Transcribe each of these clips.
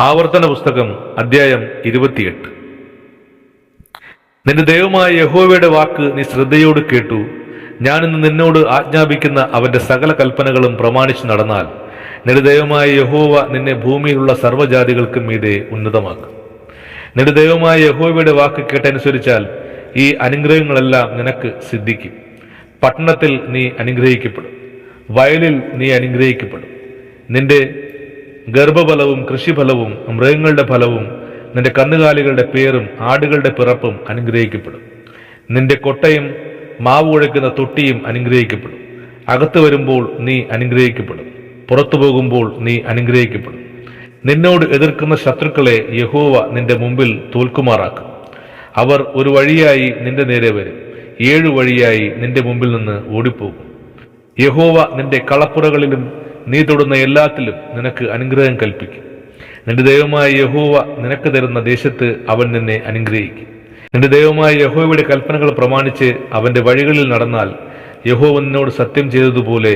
ആവർത്തന പുസ്തകം അധ്യായം 28. നിന്റെ ദൈവമായ യഹോവയുടെ വാക്ക് നീ ശ്രദ്ധയോട് കേട്ടു. ഞാനിന്ന് നിന്നോട് ആജ്ഞാപിക്കുന്ന അവന്റെ സകല കൽപ്പനകളും പ്രമാണിച്ചു നടന്നാൽ നിന്റെ ദൈവമായ യഹോവ നിന്നെ ഭൂമിയിലുള്ള സർവ്വജാതികൾക്കും മീതെ ഉന്നതമാക്കും. നിന്റെ ദൈവമായ യഹോവയുടെ വാക്ക് കേട്ടനുസരിച്ചാൽ ഈ അനുഗ്രഹങ്ങളെല്ലാം നിനക്ക് സിദ്ധിക്കും. പട്ടണത്തിൽ നീ അനുഗ്രഹിക്കപ്പെടും, വയലിൽ നീ അനുഗ്രഹിക്കപ്പെടും. നിന്റെ ഗർഭഫലവും കൃഷിഫലവും മൃഗങ്ങളുടെ ഫലവും നിന്റെ കന്നുകാലികളുടെ പേരും ആടുകളുടെ പിറപ്പും അനുഗ്രഹിക്കപ്പെടും. നിന്റെ കൊട്ടയും മാവ് കുഴക്കുന്ന തൊട്ടിയും അനുഗ്രഹിക്കപ്പെടും. അകത്ത് വരുമ്പോൾ നീ അനുഗ്രഹിക്കപ്പെടും, പുറത്തു പോകുമ്പോൾ നീ അനുഗ്രഹിക്കപ്പെടും. നിന്നോട് എതിർക്കുന്ന ശത്രുക്കളെ യഹോവ നിന്റെ മുമ്പിൽ തോൽക്കുമാറാക്കും. അവർ ഒരു വഴിയായി നിന്റെ നേരെ വരും, 7 വഴിയായി നിന്റെ മുമ്പിൽ നിന്ന് ഓടിപ്പോകും. യഹോവ നിന്റെ കളപ്പുറകളിലും നീ തൊടുന്ന എല്ലാത്തിലും നിനക്ക് അനുഗ്രഹം കൽപ്പിക്കും. നിന്റെ ദൈവമായ യഹോവ നിനക്ക് തരുന്ന ദേശത്ത് അവൻ നിന്നെ അനുഗ്രഹിക്കും. നിന്റെ ദൈവമായ യഹോവയുടെ കൽപ്പനകൾ പ്രമാണിച്ച് അവന്റെ വഴികളിൽ നടന്നാൽ യഹോവ നിന്നോട് സത്യം ചെയ്തതുപോലെ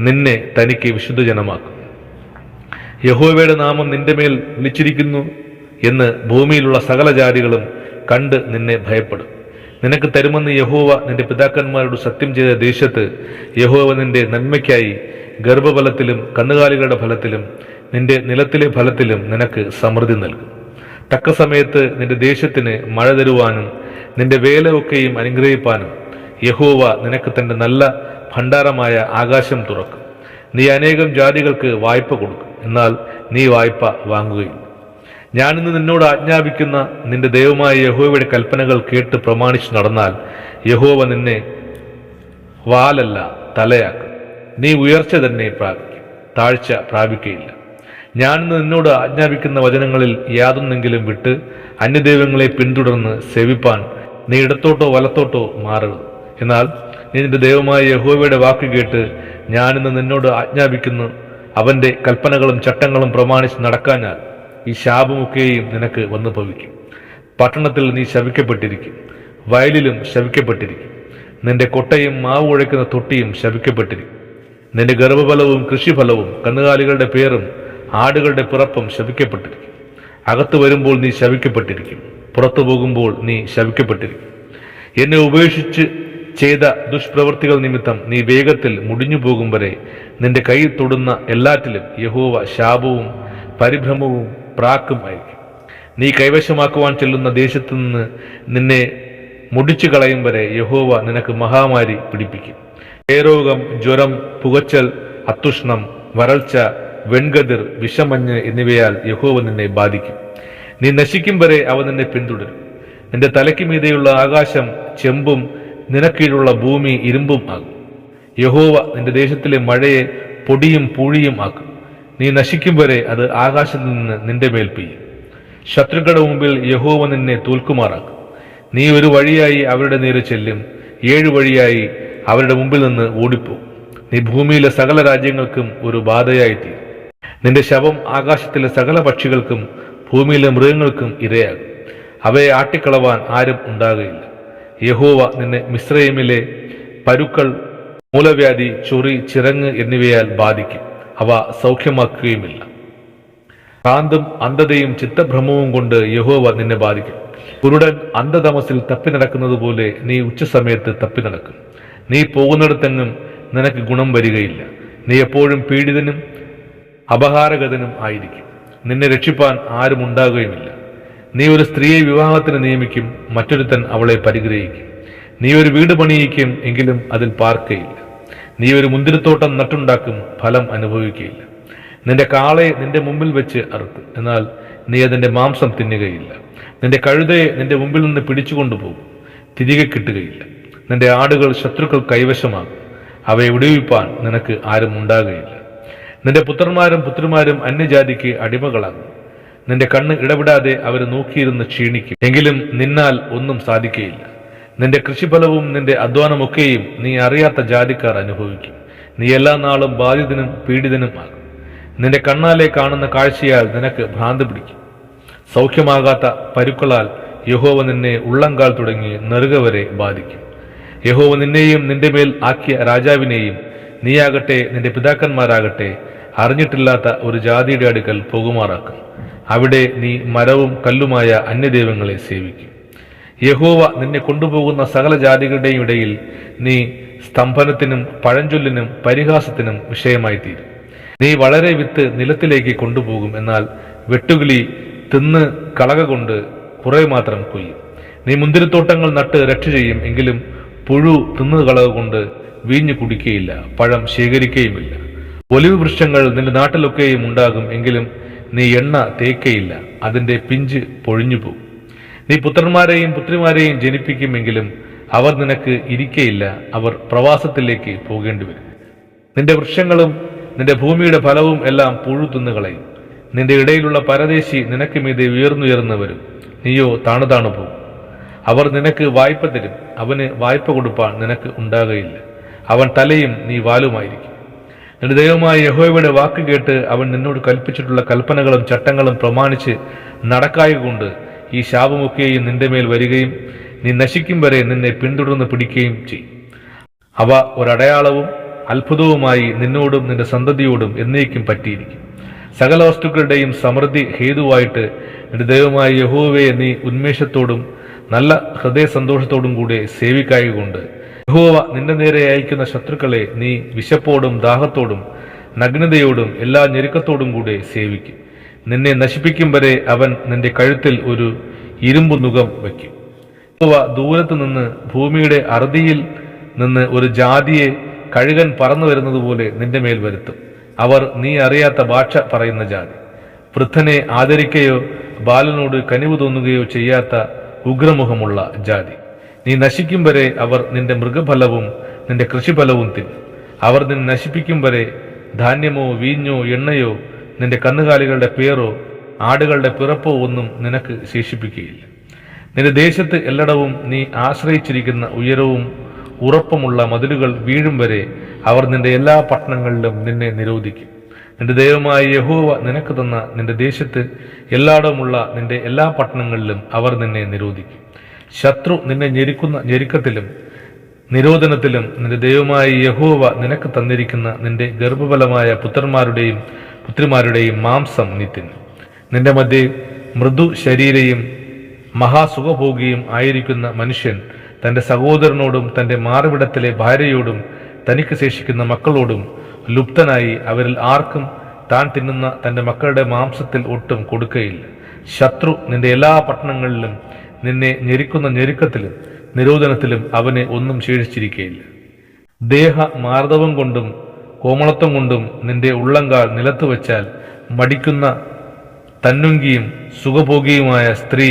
നിന്നെ തനിക്ക് വിശുദ്ധ ജനമാക്കും. യഹോവയുടെ നാമം നിന്റെ മേൽ വിളിച്ചിരിക്കുന്നു എന്ന് ഭൂമിയിലുള്ള സകല ജാതികളും കണ്ട് നിന്നെ ഭയപ്പെടും. നിനക്ക് തരുമെന്ന് യഹോവ നിന്റെ പിതാക്കന്മാരോട് സത്യം ചെയ്ത ദേശത്ത് യഹോവ നിന്റെ നന്മയ്ക്കായി ഗർഭഫലത്തിലും കന്നുകാലികളുടെ ഫലത്തിലും നിന്റെ നിലത്തിലെ ഫലത്തിലും നിനക്ക് സമൃദ്ധി നൽകും. തക്ക സമയത്ത് നിന്റെ ദേശത്തിന് മഴ തരുവാനും നിന്റെ വേല ഒക്കെയും അനുഗ്രഹിപ്പാനും യഹോവ നിനക്ക് തന്റെ നല്ല ഭണ്ഡാരമായ ആകാശം തുറക്കും. നീ അനേകം ജാതികൾക്ക് വായ്പ കൊടുക്കും, എന്നാൽ നീ വായ്പ വാങ്ങുകയില്ല. ഞാനിന്ന് നിന്നോട് ആജ്ഞാപിക്കുന്ന നിന്റെ ദൈവമായ യഹോവയുടെ കൽപ്പനകൾ കേട്ട് പ്രമാണിച്ചു നടന്നാൽ യഹോവ നിന്നെ വാലല്ല തലയാക്കും. നീ ഉയർച്ച തന്നെ പ്രാപിക്കും, താഴ്ച പ്രാപിക്കയില്ല. ഞാനിന്ന് നിന്നോട് ആജ്ഞാപിക്കുന്ന വചനങ്ങളിൽ യാതൊന്നെങ്കിലും വിട്ട് അന്യദൈവങ്ങളെ പിന്തുടർന്ന് സേവിപ്പാൻ നീ ഇടത്തോട്ടോ വലത്തോട്ടോ മാറരുത്. എന്നാൽ നീ നിന്റെ ദൈവമായ യഹോവയുടെ വാക്ക് കേട്ട് ഞാനിന്ന് നിന്നോട് ആജ്ഞാപിക്കുന്നു അവന്റെ കൽപ്പനകളും ചട്ടങ്ങളും പ്രമാണിച്ച് നടക്കാഞ്ഞാൽ ഈ ശാപമൊക്കെയും നിനക്ക് വന്നു ഭവിക്കും. പട്ടണത്തിൽ നീ ശപിക്കപ്പെട്ടിരിക്കും, വയലിലും ശപിക്കപ്പെട്ടിരിക്കും. നിന്റെ കൊട്ടയും മാവ് കുഴക്കുന്ന തൊട്ടിയും ശപിക്കപ്പെട്ടിരിക്കും. നിന്റെ ഗർഭഫലവും കൃഷിഫലവും കന്നുകാലികളുടെ പേരും ആടുകളുടെ പിറപ്പും ശപിക്കപ്പെട്ടിരിക്കും. അകത്ത് വരുമ്പോൾ നീ ശപിക്കപ്പെട്ടിരിക്കും, പുറത്തു പോകുമ്പോൾ നീ ശപിക്കപ്പെട്ടിരിക്കും. എന്നെ ഉപേക്ഷിച്ച് ചെയ്ത ദുഷ്പ്രവൃത്തികൾ നിമിത്തം നീ വേഗത്തിൽ മുടിഞ്ഞു പോകും വരെ നിന്റെ കൈ തൊടുന്ന എല്ലാറ്റിലും യഹോവ ശാപവും പരിഭ്രമവും പ്രാക്കും അയക്കും. നീ കൈവശമാക്കുവാൻ ചെല്ലുന്ന ദേശത്തു നിന്ന് നിന്നെ മുടിച്ചു കളയും വരെ യഹോവ നിനക്ക് മഹാമാരി പിടിപ്പിക്കും. ക്ഷയരോഗം, ജ്വരം, പുകച്ചൽ, അത്തുഷ്ണം, വരൾച്ച, വെൺകതിർ, വിഷമഞ്ഞ് എന്നിവയാൽ യഹോവ നിന്നെ ബാധിക്കും. നീ നശിക്കും വരെ അവ നിന്നെ പിന്തുടരും. നിന്റെ തലയ്ക്ക് മീതെയുള്ള ആകാശം ചെമ്പും നിനക്കീഴുള്ള ഭൂമി ഇരുമ്പും ആകും. യഹോവ നിന്റെ ദേശത്തിലെ മഴയെ പൊടിയും പൂഴിയും ആക്കും. നീ നശിക്കും വരെ അത് ആകാശത്ത് നിന്ന് നിന്റെ മേൽ പെയ്യും. ശത്രുക്കളുടെ മുമ്പിൽ യഹോവ നിന്നെ തോൽക്കുമാറാക്കും. നീ ഒരു വഴിയായി അവരുടെ നേരെ ചെല്ലും, 7 വഴിയായി അവരുടെ മുമ്പിൽ നിന്ന് ഓടിപ്പോകും. നീ ഭൂമിയിലെ സകല രാജ്യങ്ങൾക്കും ഒരു ബാധയായിത്തീരും. നിന്റെ ശവം ആകാശത്തിലെ സകല പക്ഷികൾക്കും ഭൂമിയിലെ മൃഗങ്ങൾക്കും ഇരയാകും. അവയെ ആട്ടിക്കളവാൻ ആരും ഉണ്ടാകുകയില്ല. യഹോവ നിന്നെ മിസ്രയീമിലെ പരുക്കൾ, മൂലവ്യാധി, ചൊറി, ചിറങ്ങ് എന്നിവയാൽ ബാധിക്കും. അവ സൗഖ്യമാക്കുകയുമില്ല. ഭ്രാന്തും അന്ധതയും ചിത്തഭ്രമവും കൊണ്ട് യഹോവ നിന്നെ ബാധിക്കും. കുരുടൻ അന്ധതമസിൽ തപ്പി നടക്കുന്നത് പോലെ നീ ഉച്ചസമയത്ത് തപ്പി നടക്കും. നീ പോകുന്നിടത്തെങ്ങും നിനക്ക് ഗുണം വരികയില്ല. നീ എപ്പോഴും പീഡിതനും അപഹാരഗതനും ആയിരിക്കും. നിന്നെ രക്ഷിപ്പാൻ ആരും ഉണ്ടാകുകയുമില്ല. നീ ഒരു സ്ത്രീയെ വിവാഹത്തിന് നിയമിക്കും, മറ്റൊരുത്തൻ അവളെ പരിഗ്രഹിക്കും. നീ ഒരു വീട് പണിയിക്കും, എങ്കിലും അതിൽ പാർക്കയില്ല. നീ ഒരു മുന്തിരിത്തോട്ടം നട്ടുണ്ടാക്കും, ഫലം അനുഭവിക്കുകയില്ല. നിന്റെ കാളയെ നിന്റെ മുമ്പിൽ വെച്ച് അറുക്കും, എന്നാൽ നീ അതിന്റെ മാംസം തിന്നുകയില്ല. നിന്റെ കഴുതയെ നിന്റെ മുമ്പിൽ നിന്ന് പിടിച്ചുകൊണ്ടുപോകും, തിരികെ കിട്ടുകയില്ല. നിന്റെ ആടുകൾ ശത്രുക്കൾ കൈവശമാകും, അവയെ വിടുവിപ്പാൻ നിനക്ക് ആരും ഉണ്ടാകുകയില്ല. നിന്റെ പുത്രന്മാരും പുത്രിമാരും അന്യജാതിക്ക് അടിമകളാകും. നിന്റെ കണ്ണ് ഇടപെടാതെ അവർ നോക്കിയിരുന്ന് ക്ഷീണിക്കും, എങ്കിലും നിന്നാൽ ഒന്നും സാധിക്കുകയില്ല. നിന്റെ കൃഷിഫലവും നിന്റെ അധ്വാനമൊക്കെയും നീ അറിയാത്ത ജാതിക്കാർ അനുഭവിക്കും. നീ എല്ലാ നാളും ബാധിതനും പീഡിതനും ആകും. നിന്റെ കണ്ണാലെ കാണുന്ന കാഴ്ചയാൽ നിനക്ക് ഭ്രാന്ത് പിടിക്കും. സൗഖ്യമാകാത്ത പരുക്കളാൽ യഹോവ നിന്നെ ഉള്ളങ്കാൽ തുടങ്ങി നെറുക വരെ ബാധിക്കും. യഹോവ നിന്നെയും നിന്റെ മേൽ ആക്കിയ രാജാവിനെയും നീയാകട്ടെ നിന്റെ പിതാക്കന്മാരാകട്ടെ അറിഞ്ഞിട്ടില്ലാത്ത ഒരു ജാതിയുടെ അടുക്കൽ പോകുമാറാക്കും. അവിടെ നീ മരവും കല്ലുമായ അന്യദൈവങ്ങളെ സേവിക്കും. യഹോവ നിന്നെ കൊണ്ടുപോകുന്ന സകല ജാതികളുടെയും ഇടയിൽ നീ സ്തംഭനത്തിനും പഴഞ്ചൊല്ലിനും പരിഹാസത്തിനും വിഷയമായി തീരും. നീ വളരെ വിത്ത് നിലത്തിലേക്ക് കൊണ്ടുപോകും, എന്നാൽ വെട്ടുകിളി തിന്ന് കളക കൊണ്ട് കുറെ മാത്രം കൊയ്യും. നീ മുന്തിരിത്തോട്ടങ്ങൾ നട്ട് രക്ഷ ചെയ്യും, എങ്കിലും പുഴു തിന്നു കളക കൊണ്ട് വീഞ്ഞു കുടിക്കുകയില്ല, പഴം ശേഖരിക്കുകയുമില്ല. ഒലിവ് വൃക്ഷങ്ങൾ നിന്റെ നാട്ടിലൊക്കെയും ഉണ്ടാകും, എങ്കിലും നീ എണ്ണ തേക്കയില്ല, അതിന്റെ പിഞ്ച് പൊഴിഞ്ഞുപോകും. നീ പുത്രന്മാരെയും പുത്രിമാരെയും ജനിപ്പിക്കുമെങ്കിലും അവർ നിനക്ക് ഇരിക്കയില്ല, അവർ പ്രവാസത്തിലേക്ക് പോകേണ്ടി വരും. നിന്റെ വൃക്ഷങ്ങളും നിന്റെ ഭൂമിയുടെ ഫലവും എല്ലാം പുഴു തിന്നുകളയും. നിന്റെ ഇടയിലുള്ള പരദേശി നിനക്ക് മീതെ ഉയർന്നുയർന്നു വരും, നീയോ താണു താണു പോകും. അവർ നിനക്ക് വായ്പ തരും, അവന് വായ്പ കൊടുപ്പാൻ നിനക്ക് ഉണ്ടാകുകയില്ല. അവൻ തലയും നീ വാലുമായിരിക്കും. നിന്റെ ദൈവമായ യഹോവയുടെ വാക്ക് കേട്ട് അവൻ നിന്നോട് കൽപ്പിച്ചിട്ടുള്ള കൽപ്പനകളും ചട്ടങ്ങളും പ്രമാണിച്ച് നടക്കായകൊണ്ട് ഈ ശാപമൊക്കെയും നിന്റെ മേൽ വരികയും നീ നശിക്കും വരെ നിന്നെ പിന്തുടർന്ന് പിടിക്കുകയും ചെയ്യും. അവ ഒരടയാളവും അത്ഭുതവുമായി നിന്നോടും നിന്റെ സന്തതിയോടും എന്നേക്കും പറ്റിയിരിക്കും. സകല വസ്തുക്കളുടെയും സമൃദ്ധി ഹേതുവായിട്ട് നിന്റെ ദൈവമായ യഹോവയെ നീ ഉന്മേഷത്തോടും നല്ല ഹൃദയ സന്തോഷത്തോടും കൂടെ സേവിക്കായകൊണ്ട് യഹോവ നിന്റെ നേരെ അയക്കുന്ന ശത്രുക്കളെ നീ വിശപ്പോടും ദാഹത്തോടും നഗ്നതയോടും എല്ലാ ഞെരുക്കത്തോടും കൂടെ സേവിക്കും. നിന്നെ നശിപ്പിക്കും വരെ അവൻ നിന്റെ കഴുത്തിൽ ഒരു ഇരുമ്പു നുകം വയ്ക്കും. യഹോവ ദൂരത്ത് നിന്ന് ഭൂമിയുടെ അറുതിയിൽ നിന്ന് ഒരു ജാതിയെ കഴുകൻ പറന്നു വരുന്നത് പോലെ നിന്റെ മേൽ വരുത്തും. അവർ നീ അറിയാത്ത ഭാഷ പറയുന്ന ജാതി, വൃദ്ധനെ ആദരിക്കുകയോ ബാലനോട് കനിവ് തോന്നുകയോ ചെയ്യാത്ത ഉഗ്രമുഖമുള്ള ജാതി. നീ നശിക്കും വരെ അവർ നിന്റെ മൃഗഫലവും നിന്റെ കൃഷിഫലവും തിന്നും. അവർ നിന്നെ നശിപ്പിക്കും വരെ ധാന്യമോ വീഞ്ഞോ എണ്ണയോ നിന്റെ കന്നുകാലികളുടെ പേരോ ആടുകളുടെ പിറപ്പോ ഒന്നും നിനക്ക് ശേഷിപ്പിക്കുകയില്ല. നിന്റെ ദേശത്ത് എല്ലായിടവും നീ ആശ്രയിച്ചിരിക്കുന്ന ഉയരവും ഉറപ്പുമുള്ള മതിലുകൾ വീഴും വരെ അവർ നിന്റെ എല്ലാ പട്ടണങ്ങളിലും നിന്നെ നിരോധിക്കും. നിന്റെ ദൈവമായ യഹോവ നിനക്ക് തന്ന നിന്റെ ദേശത്ത് എല്ലായിടവുമുള്ള നിന്റെ എല്ലാ പട്ടണങ്ങളിലും അവർ നിന്നെ നിരോധിക്കും. ശത്രു നിന്നെ ഞെരുക്കുന്ന ഞെരുക്കത്തിലും നിരോധനത്തിലും നിന്റെ ദൈവമായ യഹോവ നിനക്ക് തന്നിരിക്കുന്ന നിന്റെ ഗർഭഫലമായ പുത്രന്മാരുടെയും പുത്രിമാരുടെയും മാംസം നീ തിന്നും. നിന്റെ മധ്യേ മൃദു ശരീരയും മഹാസുഖഭോഗിയും ആയിരിക്കുന്ന മനുഷ്യൻ തന്റെ സഹോദരനോടും തന്റെ മാറിവിടത്തിലെ ഭാര്യയോടും തനിക്ക് ശേഷിക്കുന്ന മക്കളോടും ലുപ്തനായി അവരിൽ ആർക്കും താൻ തിന്നുന്ന തന്റെ മക്കളുടെ മാംസത്തിൽ ഒട്ടും കൊടുക്കുകയില്ല. ശത്രു നിന്റെ എല്ലാ പട്ടണങ്ങളിലും നിന്നെ ഞെരുക്കുന്ന ഞെരുക്കത്തിലും നിരോധനത്തിലും അവനെ ഒന്നും ശേഷിച്ചിരിക്കുകയില്ല. ദേഹ മാർദ്ദവം കൊണ്ടും കോമളത്വം കൊണ്ടും നിന്റെ ഉള്ളങ്കാൽ നിലത്ത് വെച്ചാൽ മടിക്കുന്ന തന്നുങ്കിയും സുഖഭോഗിയുമായ സ്ത്രീ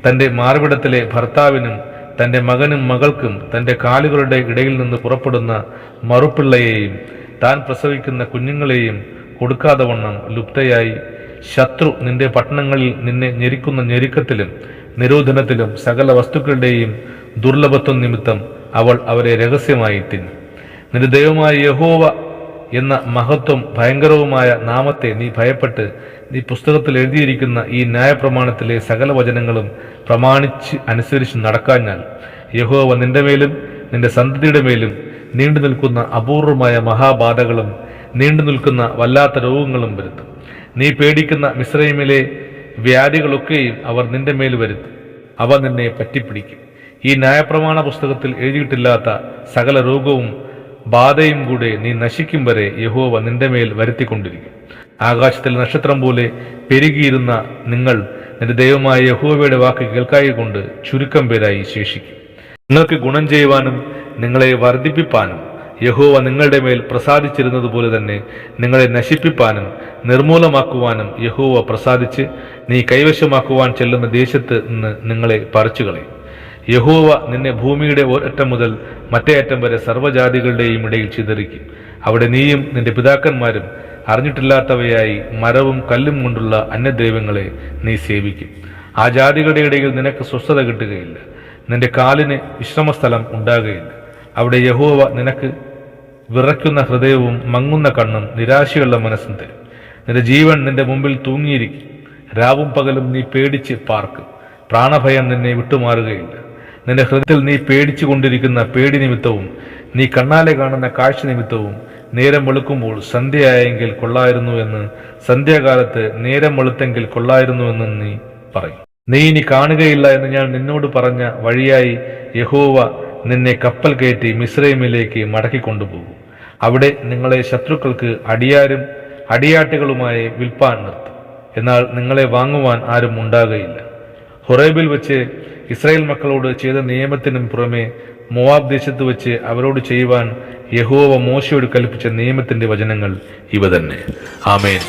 തന്റെ മാർവിടത്തിലെ ഭർത്താവിനും തന്റെ മകനും മകൾക്കും തന്റെ കാലുകളുടെ ഇടയിൽ നിന്ന് പുറപ്പെടുന്ന മറുപിള്ളയെയും താൻ പ്രസവിക്കുന്ന കുഞ്ഞുങ്ങളെയും കൊടുക്കാതെ വണ്ണം ലുപ്തയായി ശത്രു നിന്റെ പട്ടണങ്ങളിൽ നിന്നെ ഞെരുക്കുന്ന ഞെരുക്കത്തിലും നിരോധനത്തിലും സകല വസ്തുക്കളുടെയും ദുർലഭത്വം നിമിത്തം അവൾ അവരെ രഹസ്യമായി തിന്നും. നിന്റെ ദൈവമായ യഹോവ എന്ന മഹത്വം ഭയങ്കരവുമായ നാമത്തെ നീ ഭയപ്പെട്ട് നീ പുസ്തകത്തിൽ എഴുതിയിരിക്കുന്ന ഈ ന്യായപ്രമാണത്തിലെ സകല വചനങ്ങളും പ്രമാണിച്ച് അനുസരിച്ച് നടക്കാഞ്ഞാൽ യഹോവ നിന്റെ മേലും നിന്റെ സന്തതിയുടെ മേലും നീണ്ടു നിൽക്കുന്ന അപൂർവമായ മഹാബാധകളും നീണ്ടു നിൽക്കുന്ന വല്ലാത്ത രോഗങ്ങളും വരുത്തും. നീ പേടിക്കുന്ന മിസ്രയീമിലെ വ്യാധികളൊക്കെയും അവർ നിന്റെ മേൽ വരുത്തും. അവ നിന്നെ പറ്റിപ്പിടിക്കും. ഈ ന്യായപ്രമാണ പുസ്തകത്തിൽ എഴുതിയിട്ടില്ലാത്ത സകല രോഗവും ബാധയും കൂടെ നീ നശിക്കും വരെ യഹോവ നിന്റെ മേൽ വരുത്തിക്കൊണ്ടിരിക്കും. ആകാശത്തിൽ നക്ഷത്രം പോലെ പെരുകിയിരുന്ന നിങ്ങൾ നിന്റെ ദൈവമായ യഹോവയുടെ വാക്ക് കേൾക്കായികൊണ്ട് ചുരുക്കം പേരായി ശേഷിക്കും. നിങ്ങൾക്ക് ഗുണം ചെയ്യുവാനും നിങ്ങളെ വർദ്ധിപ്പിപ്പാനും യഹോവ നിങ്ങളുടെ മേൽ പ്രസാദിച്ചിരുന്നത് പോലെ തന്നെ നിങ്ങളെ നശിപ്പിപ്പാനും നിർമൂലമാക്കുവാനും യഹോവ പ്രസാദിച്ച് നീ കൈവശമാക്കുവാൻ ചെല്ലുന്ന ദേശത്ത് നിന്ന് നിങ്ങളെ പറിച്ചുകളയും. യഹോവ നിന്നെ ഭൂമിയുടെ ഒരറ്റം മുതൽ മറ്റേ അറ്റം വരെ സർവ്വജാതികളുടെയും ഇടയിൽ ചിതറിക്കും. അവിടെ നീയും നിന്റെ പിതാക്കന്മാരും അറിഞ്ഞിട്ടില്ലാത്തവയായി മരവും കല്ലും കൊണ്ടുള്ള അന്യദൈവങ്ങളെ നീ സേവിക്കും. ആ ജാതികളുടെ ഇടയിൽ നിനക്ക് സ്വസ്ഥത കിട്ടുകയില്ല, നിന്റെ കാലിന് വിശ്രമസ്ഥലം ഉണ്ടാകുകയില്ല. അവിടെ യഹോവ നിനക്ക് വിറയ്ക്കുന്ന ഹൃദയവും മങ്ങുന്ന കണ്ണും നിരാശയുള്ള മനസ്സും തരും. നിന്റെ ജീവൻ നിന്റെ മുമ്പിൽ തൂങ്ങിയിരിക്കും. രാവും പകലും നീ പേടിച്ച് പാർക്കും. പ്രാണഭയം നിന്നെ വിട്ടുമാറുകയില്ല. നിന്റെ ഹൃദയത്തിൽ നീ പേടിച്ചു കൊണ്ടിരിക്കുന്ന പേടി നിമിത്തവും നീ കണ്ണാലെ കാണുന്ന കാഴ്ച നിമിത്തവും നേരം വെളുക്കുമ്പോൾ സന്ധ്യയായെങ്കിൽ കൊള്ളായിരുന്നു എന്ന്, സന്ധ്യാകാലത്ത് നേരം വെളുത്തെങ്കിൽ കൊള്ളായിരുന്നു എന്ന് നീ പറയും. നീ ഇനി കാണുകയില്ല എന്ന് ഞാൻ നിന്നോട് പറഞ്ഞ വഴിയായി യഹോവ നിന്നെ കപ്പൽ കയറ്റി മിസ്രൈമിലേക്ക് മടക്കിക്കൊണ്ടുപോകും. അവിടെ നിങ്ങളെ ശത്രുക്കൾക്ക് അടിയാരും അടിയാട്ടുകളുമായി വിൽപ്പാൻ നിർത്തും. എന്നാൽ നിങ്ങളെ വാങ്ങുവാൻ ആരും ഉണ്ടാകുകയില്ല. ഹൊറേബിൽ വെച്ച് ഇസ്രായേൽ മക്കളോട് ചെയ്ത നിയമത്തിനും പുറമെ മോവാബ് ദേശത്ത് വെച്ച് അവരോട് ചെയ്യുവാൻ യഹോവ മോശയോട് കൽപ്പിച്ച നിയമത്തിന്റെ വചനങ്ങൾ ഇവ തന്നെ. ആമേൻ.